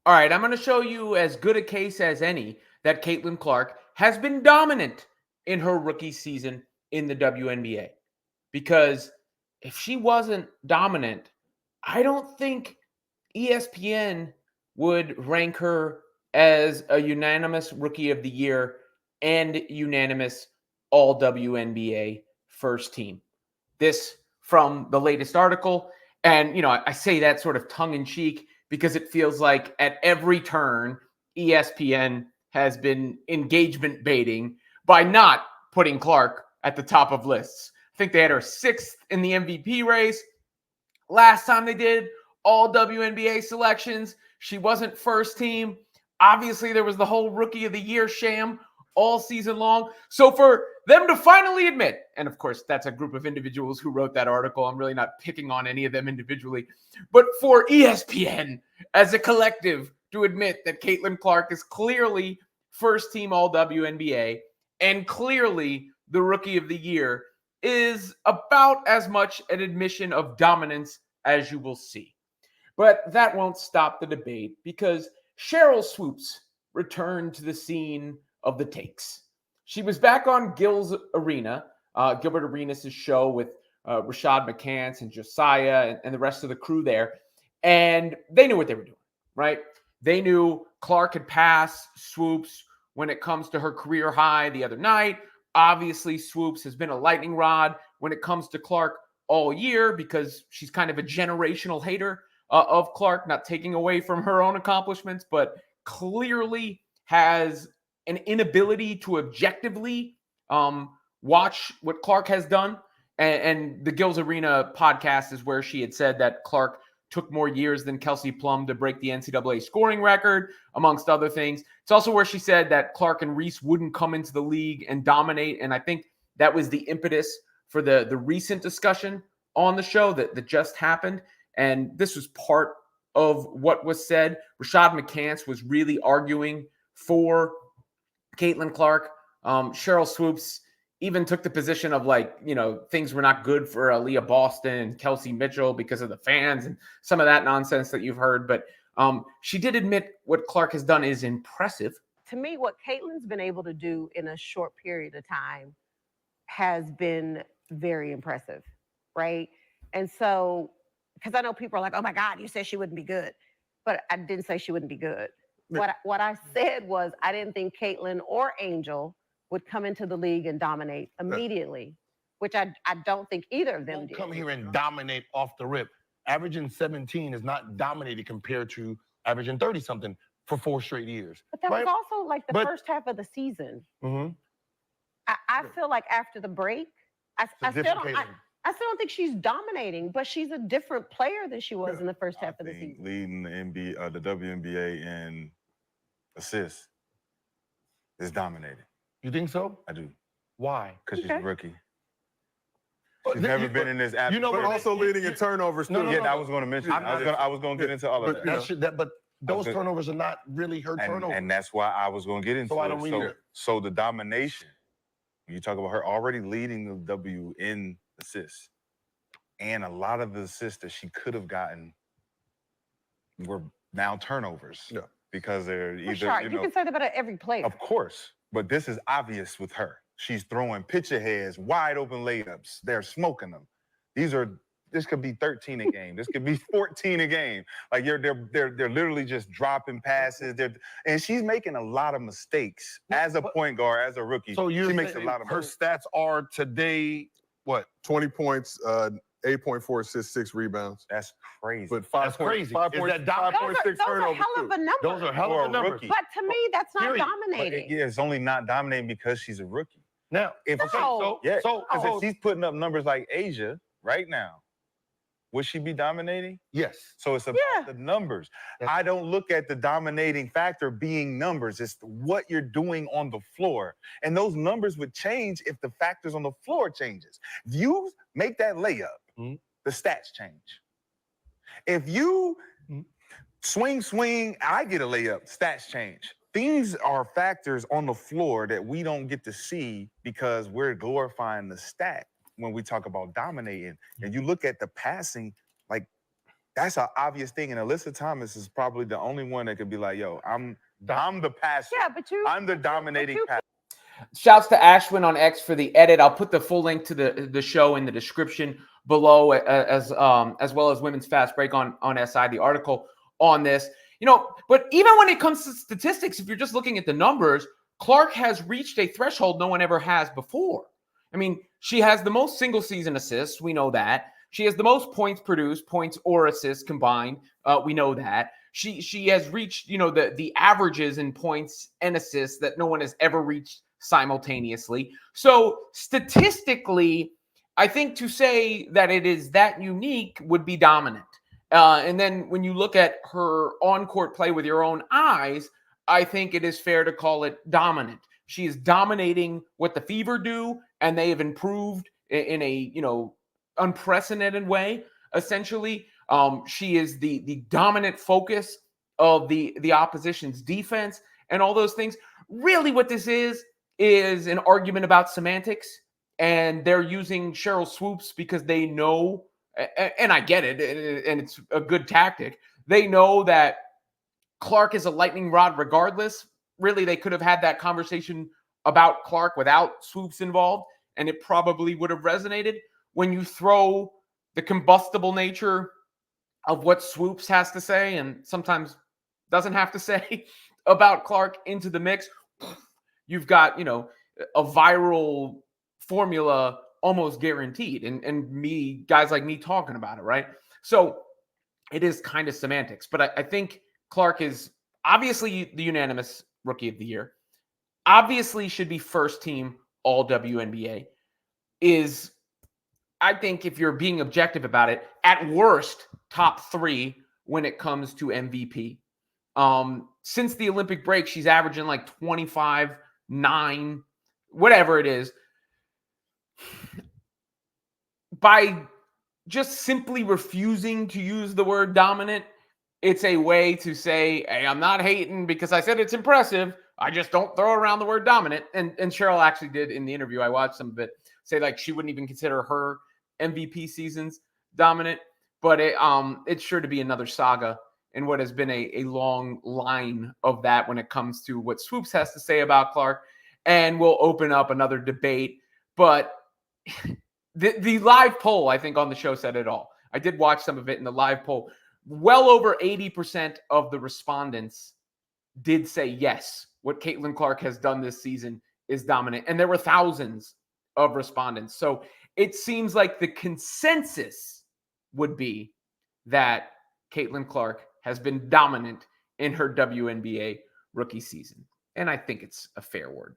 All right, I'm going to show you as good a case as any that Caitlin Clark has been dominant in her rookie season in the WNBA. Because if she wasn't dominant, I don't think ESPN would rank her as a unanimous rookie of the year and unanimous all WNBA first team. This from the latest article. And, I say that sort of tongue in cheek because it feels like at every turn, ESPN has been engagement baiting by not putting Clark at the top of lists. I think they had her sixth in the MVP race. Last time they did all WNBA selections, she wasn't first team. Obviously, there was the whole rookie of the year sham all season long. So for them to finally admit, and of course, that's a group of individuals who wrote that article. I'm really not picking on any of them individually. But for ESPN as a collective to admit that Caitlin Clark is clearly first team all WNBA and clearly the rookie of the year is about as much an admission of dominance as you will see. But that won't stop the debate because Sheryl Swoopes returned to the scene of the takes. She was back on Gilbert Arenas' show with Rashad McCants and Josiah and the rest of the crew there. And they knew what they were doing, right? They knew Clark had passed Swoopes when it comes to her career high the other night. Obviously, Swoopes has been a lightning rod when it comes to Clark all year because she's kind of a generational hater of Clark, not taking away from her own accomplishments, but clearly has an inability to objectively watch what Clark has done. And the Gills Arena podcast is where she had said that Clark took more years than Kelsey Plum to break the NCAA scoring record, amongst other things. It's also where she said that Clark and Reese wouldn't come into the league and dominate. And I think that was the impetus for the recent discussion on the show that just happened. And this was part of what was said. Rashad McCants was really arguing for Caitlin Clark. Sheryl Swoopes even took the position of things were not good for Aaliyah Boston and Kelsey Mitchell because of the fans and some of that nonsense that you've heard. But she did admit what Clark has done is impressive. To me, what Caitlin's been able to do in a short period of time has been very impressive, right? And so, because I know people are like, oh my God, you said she wouldn't be good. But I didn't say she wouldn't be good. What I said was I didn't think Caitlin or Angel would come into the league and dominate immediately, which I don't think either of them did. Come here and dominate off the rip. Averaging 17 is not dominated compared to averaging 30-something for 4 straight years. But that was also like the first half of the season. Mm-hmm. I feel like after the break, I still don't think she's dominating, but she's a different player than she was in the first half of the season. Leading the WNBA in assists is dominating. You think so? I do. Why? Because she's a rookie. She's never been in this atmosphere. But also leading in turnovers, too. I was going to mention. I was going to get into all of that. But those turnovers are not really her turnovers. And that's why I was going to get into so I don't read it. So the domination, when you talk about her already leading the W in assists, and a lot of the assists that she could have gotten were now turnovers. Yeah. Because they're either, you can say that about every player. Of course. But this is obvious with her. She's throwing pitcher heads, wide open layups. They're smoking them. This could be 13 a game. This could be 14 a game. Like they're literally just dropping passes. And she's making a lot of mistakes as a point guard, as a rookie. So she makes a lot of her stats are today, 20 points, 8.4 assists, 6 rebounds. That's crazy. But that's crazy. 5.6 those are hell of a number. Those are hell of a numbers. But to me, that's not dominating. It's only not dominating because she's a rookie. Now, if she's putting up numbers like Asia right now, would she be dominating? Yes. So it's about the numbers. I don't look at the dominating factor being numbers. It's what you're doing on the floor. And those numbers would change if the factors on the floor changes. If you make that layup, the stats change. If you swing, I get a layup, stats change. These are factors on the floor that we don't get to see because we're glorifying the stat when we talk about dominating. And you look at the passing, like That's an obvious thing. And Alyssa Thomas is probably the only one that could be like, yo, I'm the passer. Yeah, but I'm the dominating passer. Shouts to Ashwin on X for the edit. I'll put the full link to the show in the description below, as well as Women's Fast Break on SI, the article on this. But even when it comes to statistics, if you're just looking at the numbers, Clark has reached a threshold no one ever has before. I mean, she has the most single season assists. We know that. She has the most points produced, points or assists combined. We know that. She has reached, the averages in points and assists that no one has ever reached simultaneously. So statistically, I think to say that it is that unique would be dominant. And then when you look at her on-court play with your own eyes, I think it is fair to call it dominant. She is dominating what the Fever do, and they have improved in a unprecedented way. Essentially, she is the dominant focus of the opposition's defense and all those things. Really, what this is an argument about semantics, and they're using Sheryl Swoops because they know, and I get it, and it's a good tactic. They know that Clark is a lightning rod regardless. Really, they could have had that conversation about Clark without Swoops involved, and it probably would have resonated. When you throw the combustible nature of what Swoops has to say, and sometimes doesn't have to say, about Clark into the mix, you've got, a viral formula almost guaranteed. And guys like me talking about it, right? So it is kind of semantics. But I think Clark is obviously the unanimous Rookie of the Year. Obviously should be first team all WNBA. Is, I think, if you're being objective about it, at worst, top 3 when it comes to MVP. Since the Olympic break, she's averaging like 25, 9, whatever it is. By just simply refusing to use the word dominant, it's a way to say, hey, I'm not hating because I said it's impressive. I just don't throw around the word dominant. And Cheryl actually did in the interview, I watched some of it, say like she wouldn't even consider her MVP seasons dominant. But it's sure to be another saga in what has been a long line of that when it comes to what Swoops has to say about Clark. And we'll open up another debate. But the live poll, I think, on the show said it all. I did watch some of it in the live poll. Well over 80% of the respondents did say yes, what Caitlin Clark has done this season is dominant. And there were thousands of respondents. So it seems like the consensus would be that Caitlin Clark has been dominant in her WNBA rookie season. And I think it's a fair word.